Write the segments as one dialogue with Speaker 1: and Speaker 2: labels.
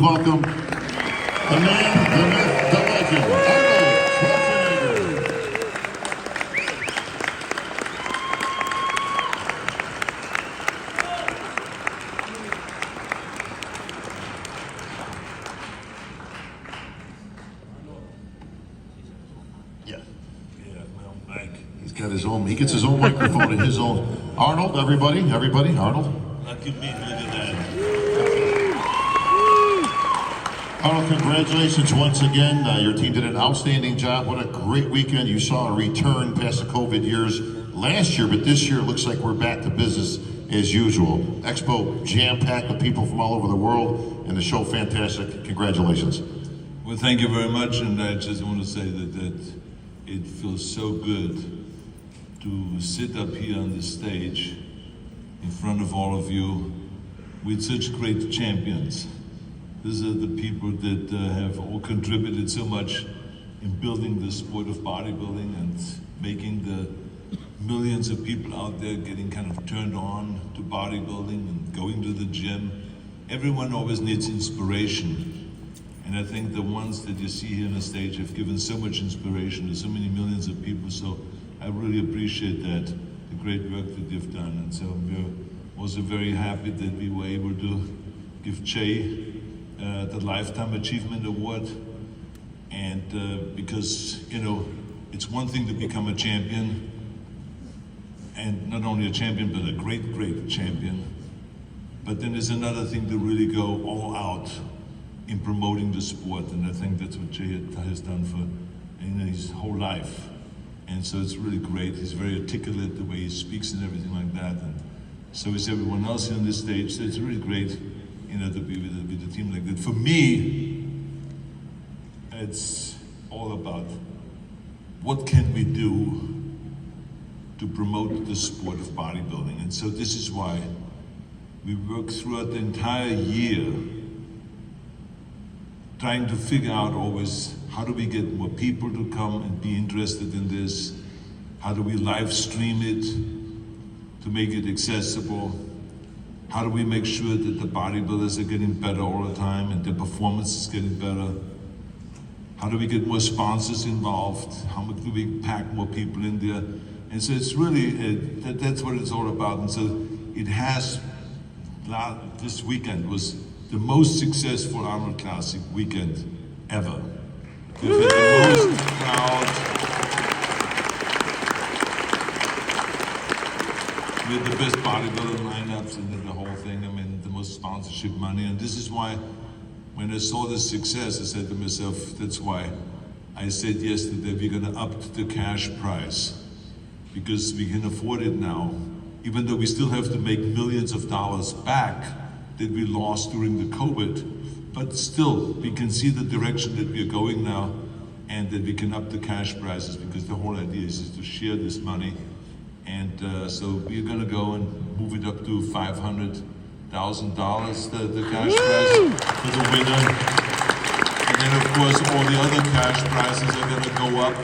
Speaker 1: Welcome, the man, the myth, the legend, Arnold Schwarzenegger. Yeah,
Speaker 2: well, Mike.
Speaker 1: He's got his own, he gets his own microphone and his own. Arnold, everybody, Arnold.
Speaker 2: Lucky me, look at that.
Speaker 1: Arnold, congratulations once again. Your team did an outstanding job. What a great weekend. You saw a return past the COVID years last year, but this year it looks like we're back to business as usual. Expo jam-packed with people from all over the world, and the show fantastic. Congratulations.
Speaker 2: Well, thank you very much, and I just want to say that it feels so good to sit up here on the stage in front of all of you with such great champions. These are the people that have all contributed so much in building the sport of bodybuilding and making the millions of people out there getting kind of turned on to bodybuilding and going to the gym. Everyone always needs inspiration. And I think the ones that you see here on the stage have given so much inspiration to so many millions of people. So I really appreciate that, the great work that you've done. And so we're also very happy that we were able to give Jay the Lifetime Achievement Award. And because, you know, it's one thing to become a champion, and not only a champion, but a great, great champion. But then there's another thing to really go all out in promoting the sport. And I think that's what Jay has done for his whole life. And so it's really great. He's very articulate, the way he speaks and everything like that. And so is everyone else here on this stage. So it's really great, you know, to be with a team like that. For me, it's all about what can we do to promote the sport of bodybuilding. And so this is why we work throughout the entire year trying to figure out always how do we get more people to come and be interested in this? How do we live stream it to make it accessible? How do we make sure that the bodybuilders are getting better all the time and their performance is getting better? How do we get more sponsors involved? How much do we pack more people in there? And so it's really, that's what it's all about. And so it has, this weekend was the most successful Arnold Classic weekend ever. We've had the most crowd. We had the best bodybuilding lineups and the whole thing. I mean, the most sponsorship money. And this is why, when I saw the success, I said to myself, that's why I said yesterday we're going to up the cash price, because we can afford it now, even though we still have to make millions of dollars back that we lost during the COVID. But still, we can see the direction that we are going now, and that we can up the cash prices, because the whole idea is to share this money. And so we're going to go and move it up to $500,000, the cash price for the winner. And then, of course, all the other cash prizes are going to go up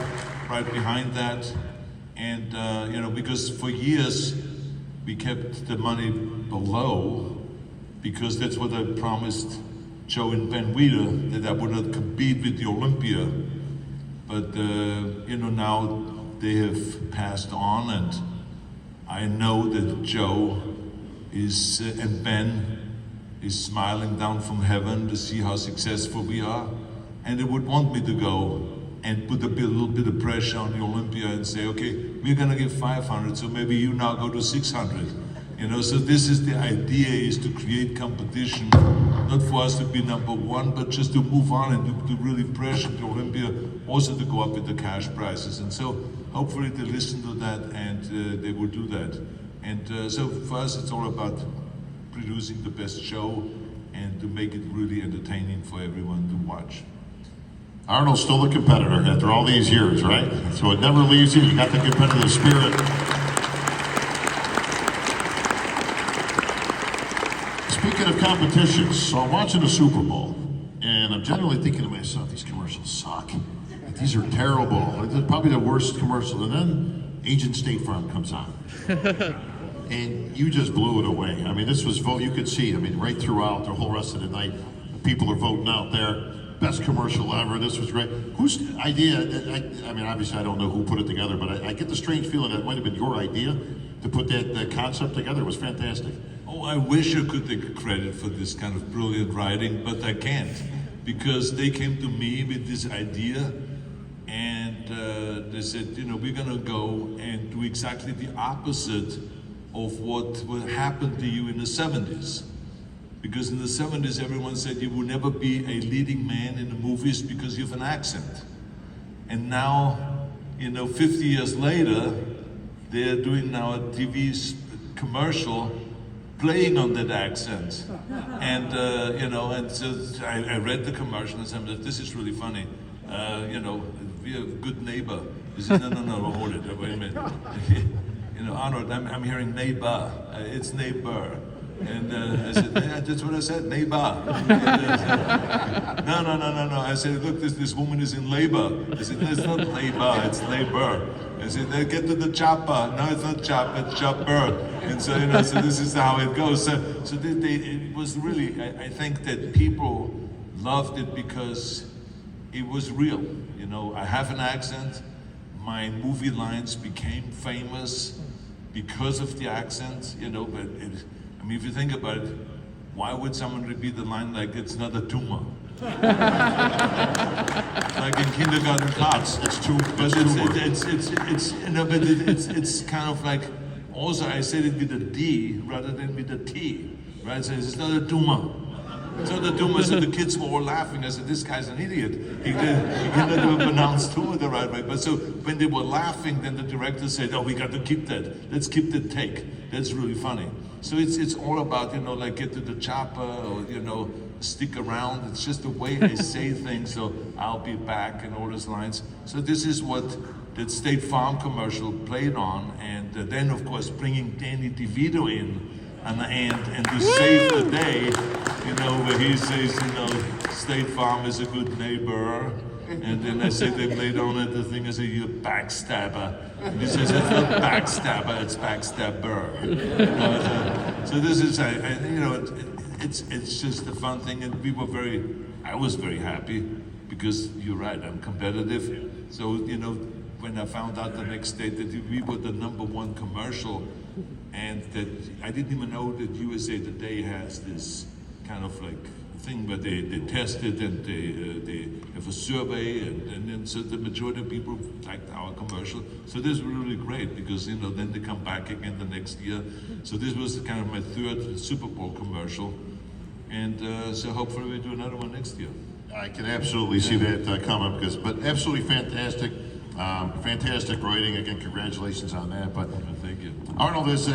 Speaker 2: right behind that. And, you know, because for years we kept the money below, because that's what I promised Joe and Ben Weider, that I would not compete with the Olympia. But, you know, now they have passed on, and I know that Joe is, and Ben is smiling down from heaven to see how successful we are. And they would want me to go and put a little bit of pressure on the Olympia and say, okay, we're gonna give 500, so maybe you now go to 600. You know, so this is the idea, is to create competition, not for us to be number one, but just to move on and to really pressure the Olympia, also to go up with the cash prices. And so hopefully they listen to that, and they will do that. And so for us, it's all about producing the best show and to make it really entertaining for everyone to watch.
Speaker 1: Arnold's still a competitor after all these years, right? So it never leaves you. You got the competitive spirit. Speaking of competitions, so I'm watching the Super Bowl, and I'm generally thinking to myself, these commercials suck. These are terrible. They're probably the worst commercial. And then Agent State Farm comes on. And you just blew it away. I mean, this was, you could see, I mean, right throughout the whole rest of the night, people are voting out there. Best commercial ever. This was great. Whose idea? I mean, obviously, I don't know who put it together, but I get the strange feeling that it might have been your idea to put that concept together. It was fantastic.
Speaker 2: Oh, I wish I could take credit for this kind of brilliant writing, but I can't, because they came to me with this idea, and they said, you know, we're gonna go and do exactly the opposite of what happened to you in the 70s. Because in the 70s, everyone said you will never be a leading man in the movies because you have an accent. And now, you know, 50 years later, they're doing now a TV commercial playing on that accent. And, you know, and so I read the commercial and said, this is really funny. You know, be a good neighbor. He said, no, hold it, wait a minute. You know, Arnold, I'm hearing neighbor. It's neighbor. And I said, yeah, that's what I said, neighbor. No. I said, look, this woman is in labor. I said, no, it's not labor, it's labor. I said, get to the chopper. No, it's not chopper, it's chopper. And so, you know, so this is how it goes. So it was really, I think that people loved it because it was real. You know, I have an accent. My movie lines became famous because of the accent, you know, but I mean, if you think about it, why would someone repeat the line like it's not a tumor? Like in kindergarten class.
Speaker 1: It's too.
Speaker 2: But it's you know, but it's kind of like, also I said it with a D rather than with a T, right? So it's not a tumor. So the tumor, so the kids were all laughing. I said, this guy's an idiot. He cannot even pronounce tumor the right way. But so when they were laughing, then the director said, oh, we got to keep that. Let's keep the take. That's really funny. So it's all about, you know, like get to the chopper or, you know, stick around. It's just the way they say things. So I'll be back and all those lines. So this is what that State Farm commercial played on. And then, of course, bringing Danny DeVito in on the end and to save the day, you know, where he says, you know, State Farm is a good neighbor. And then I say they played on it, the thing, I say, you're a backstabber. And he says, it's not backstabber, it's backstabber. You know, so this is, you know, it's just a fun thing. And I was very happy because you're right, I'm competitive. So, you know, when I found out the next day that we were the #1 commercial, and that I didn't even know that USA Today has this kind of like thing where they test it and they have a survey and then so the majority of people liked our commercial. So this was really great because, you know, then they come back again the next year. So this was kind of my 3rd Super Bowl commercial. And so hopefully we do another one next year.
Speaker 1: I can absolutely see that coming, but absolutely fantastic. Fantastic writing. Again, congratulations on that. But
Speaker 2: Thank you.
Speaker 1: Arnold is